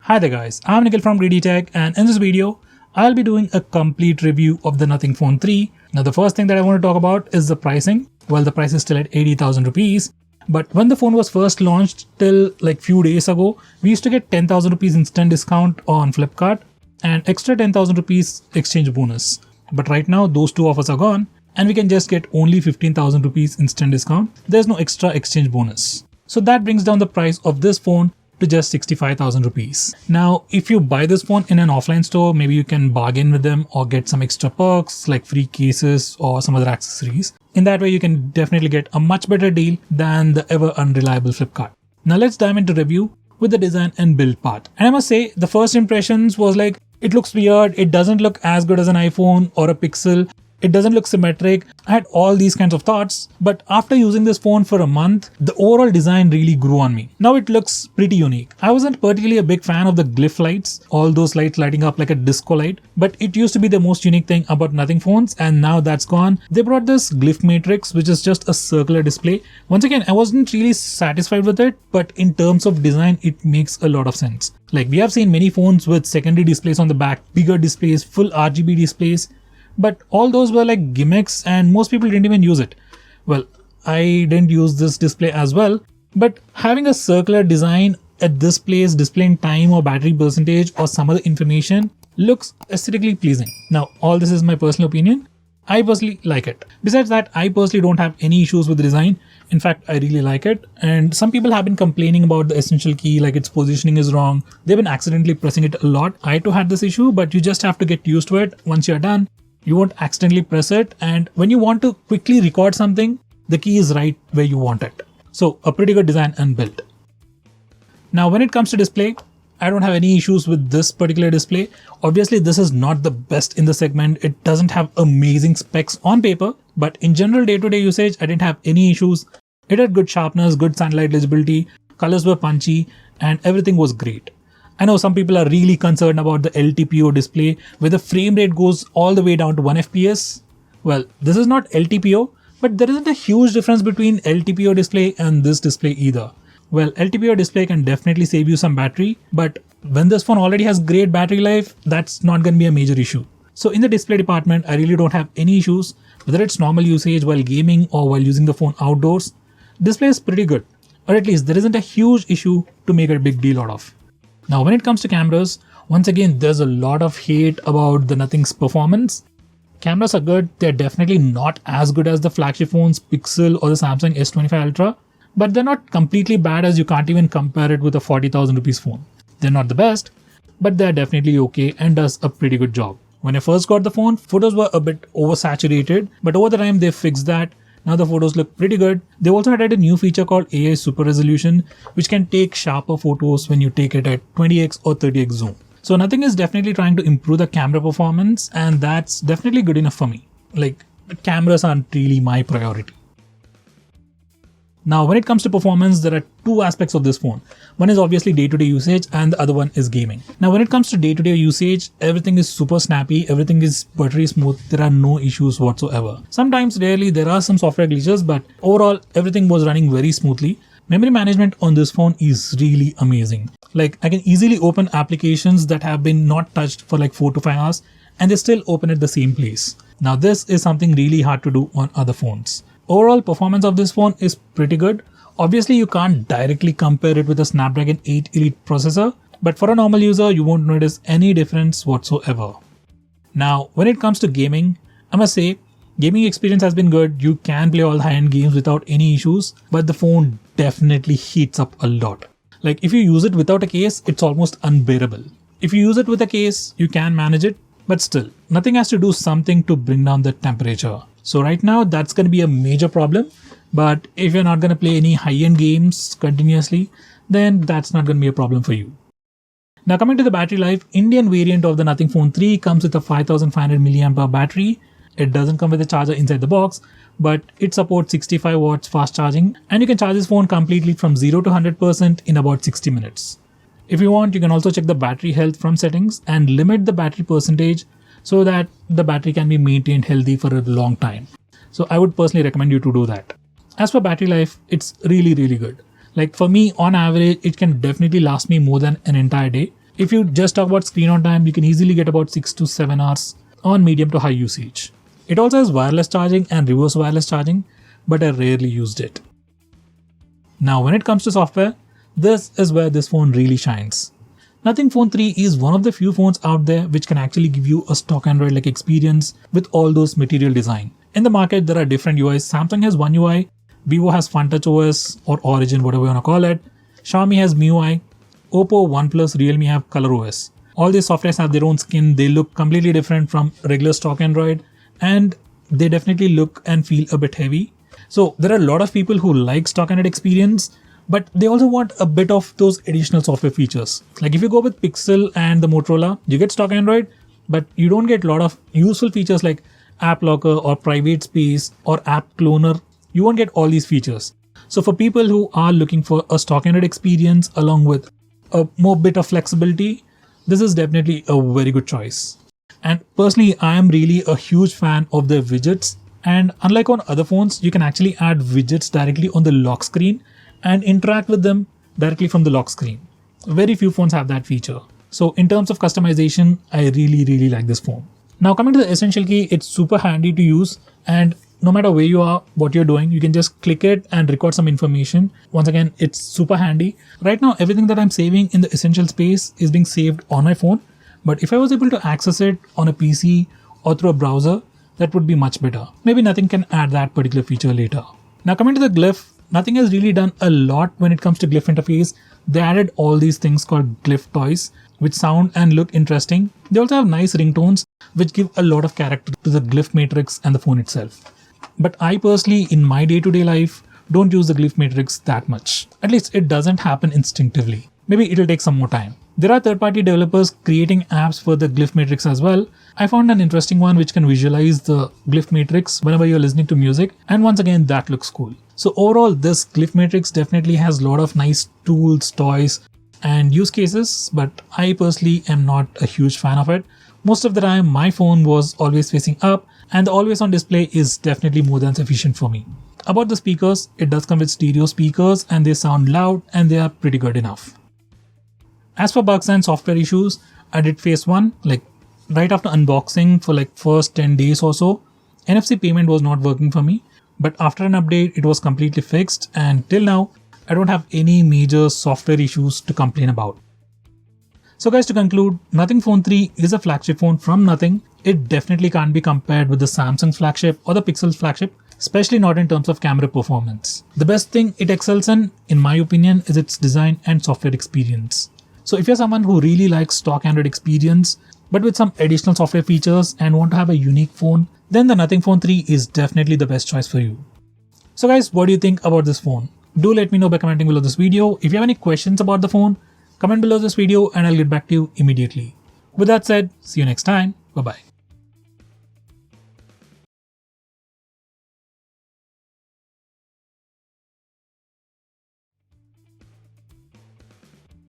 Hi there guys, I'm Nikhil from Greedy Tech, and in this video, I'll be doing a complete review of the Nothing Phone 3. Now the first thing that I want to talk about is the pricing. Well, the price is still at 80,000 rupees. But when the phone was first launched till like few days ago, we used to get 10,000 rupees instant discount on Flipkart and extra 10,000 rupees exchange bonus. But right now those two offers are gone and we can just get only 15,000 rupees instant discount. There's no extra exchange bonus. So that brings down the price of this phone to just 65,000 rupees. Now, if you buy this phone in an offline store, maybe you can bargain with them or get some extra perks like free cases or some other accessories. In that way, you can definitely get a much better deal than the ever unreliable Flipkart. Now let's dive into review with the design and build part. And I must say, the first impressions was like, it looks weird, it doesn't look as good as an iPhone or a Pixel. It doesn't look symmetric. I had all these kinds of thoughts, but after using this phone for a month, the overall design really grew on me. Now it looks pretty unique. I wasn't particularly a big fan of the Glyph lights, all those lights lighting up like a disco light, but it used to be the most unique thing about Nothing phones, and now that's gone. They brought this Glyph Matrix, which is just a circular display. Once again, I wasn't really satisfied with it, but in terms of design, it makes a lot of sense. Like, we have seen many phones with secondary displays on the back, bigger displays, full RGB displays, but all those were like gimmicks and most people didn't even use it. Well, I didn't use this display as well, but having a circular design at this place displaying time or battery percentage or some other information looks aesthetically pleasing. Now, all this is my personal opinion. I personally like it. Besides that, I personally don't have any issues with the design. In fact, I really like it. And some people have been complaining about the essential key, like its positioning is wrong. They've been accidentally pressing it a lot. I too had this issue, but you just have to get used to it. Once you're done, you won't accidentally press it, and when you want to quickly record something, the key is right where you want it. So a pretty good design and build. Now when it comes to display, I don't have any issues with this particular display. Obviously this is not the best in the segment. It doesn't have amazing specs on paper, but in general day-to-day usage, I didn't have any issues. It had good sharpness, good sunlight legibility, colors were punchy, and everything was great. I know some people are really concerned about the LTPO display where the frame rate goes all the way down to 1 FPS. Well, this is not LTPO, but there isn't a huge difference between LTPO display and this display either. Well, LTPO display can definitely save you some battery, but when this phone already has great battery life, that's not going to be a major issue. So in the display department, I really don't have any issues, whether it's normal usage while gaming or while using the phone outdoors. Display is pretty good, or at least there isn't a huge issue to make a big deal out of. Now, when it comes to cameras, once again, there's a lot of hate about the Nothing's performance. Cameras are good. They're definitely not as good as the flagship phones, Pixel or the Samsung S25 Ultra, but they're not completely bad as you can't even compare it with a 40,000 rupees phone. They're not the best, but they're definitely okay and does a pretty good job. When I first got the phone, photos were a bit oversaturated, but over the time they fixed that. Now the photos look pretty good. They also added a new feature called AI Super Resolution, which can take sharper photos when you take it at 20x or 30x zoom. So Nothing is definitely trying to improve the camera performance, and that's definitely good enough for me. Like, cameras aren't really my priority. Now, when it comes to performance, there are two aspects of this phone. One is obviously day-to-day usage and the other one is gaming. Now, when it comes to day-to-day usage, everything is super snappy, everything is buttery smooth, there are no issues whatsoever. Sometimes, rarely, there are some software glitches, but overall, everything was running very smoothly. Memory management on this phone is really amazing. Like, I can easily open applications that have been not touched for like 4 to 5 hours and they still open at the same place. Now, this is something really hard to do on other phones. Overall performance of this phone is pretty good. Obviously, you can't directly compare it with a Snapdragon 8 Elite processor, but for a normal user, you won't notice any difference whatsoever. Now, when it comes to gaming, I must say, gaming experience has been good. You can play all high-end games without any issues, but the phone definitely heats up a lot. Like, if you use it without a case, it's almost unbearable. If you use it with a case, you can manage it, but still, Nothing has to do something to bring down the temperature. So right now, that's going to be a major problem. But if you're not going to play any high-end games continuously, then that's not going to be a problem for you. Now coming to the battery life, Indian variant of the Nothing Phone 3 comes with a 5500 mAh battery. It doesn't come with a charger inside the box, but it supports 65 watts fast charging, and you can charge this phone completely from 0 to 100% in about 60 minutes. If you want, you can also check the battery health from settings and limit the battery percentage so that the battery can be maintained healthy for a long time. So I would personally recommend you to do that. As for battery life, it's really good. Like for me, on average, it can definitely last me more than an entire day. If you just talk about screen on time, you can easily get about 6 to 7 hours on medium to high usage. It also has wireless charging and reverse wireless charging, but I rarely used it. Now when it comes to software, this is where this phone really shines. Nothing Phone 3 is one of the few phones out there which can actually give you a stock Android-like experience with all those material design. In the market, there are different UIs. Samsung has One UI, Vivo has FunTouch OS or Origin, whatever you want to call it. Xiaomi has MIUI, Oppo, OnePlus, Realme have ColorOS. All these softwares have their own skin. They look completely different from regular stock Android, and they definitely look and feel a bit heavy. So there are a lot of people who like stock Android experience, but they also want a bit of those additional software features. Like if you go with Pixel and the Motorola, you get stock Android, but you don't get a lot of useful features like App Locker or Private Space or App Cloner. You won't get all these features. So for people who are looking for a stock Android experience along with a more bit of flexibility, this is definitely a very good choice. And personally, I am really a huge fan of the widgets. And unlike on other phones, you can actually add widgets directly on the lock screen and interact with them directly from the lock screen. Very few phones have that feature. So in terms of customization, I really like this phone. Now coming to the essential key, it's super handy to use, and no matter where you are, what you're doing, you can just click it and record some information. Once again, it's super handy. Right now, everything that I'm saving in the essential space is being saved on my phone. But if I was able to access it on a PC or through a browser, that would be much better. Maybe Nothing can add that particular feature later. Now coming to the Glyph, Nothing has really done a lot when it comes to Glyph interface. They added all these things called Glyph toys, which sound and look interesting. They also have nice ringtones, which give a lot of character to the Glyph Matrix and the phone itself. But I personally, in my day-to-day life, don't use the Glyph Matrix that much. At least it doesn't happen instinctively. Maybe it'll take some more time. There are third-party developers creating apps for the Glyph Matrix as well. I found an interesting one which can visualize the Glyph Matrix whenever you're listening to music, and once again that looks cool. So overall, this Glyph Matrix definitely has a lot of nice tools, toys and use cases, but I personally am not a huge fan of it. Most of the time my phone was always facing up, and the always on display is definitely more than sufficient for me. About the speakers, it does come with stereo speakers and they sound loud and they are pretty good enough. As for bugs and software issues, I did face one, like right after unboxing for like first 10 days or so. NFC payment was not working for me, but after an update, it was completely fixed, and till now, I don't have any major software issues to complain about. So guys, to conclude, Nothing Phone 3 is a flagship phone from Nothing. It definitely can't be compared with the Samsung's flagship or the Pixel's flagship, especially not in terms of camera performance. The best thing it excels in my opinion, is its design and software experience. So if you're someone who really likes stock Android experience, but with some additional software features and want to have a unique phone, then the Nothing Phone 3 is definitely the best choice for you. So guys, what do you think about this phone? Do let me know by commenting below this video. If you have any questions about the phone, comment below this video and I'll get back to you immediately. With that said, see you next time. Bye bye.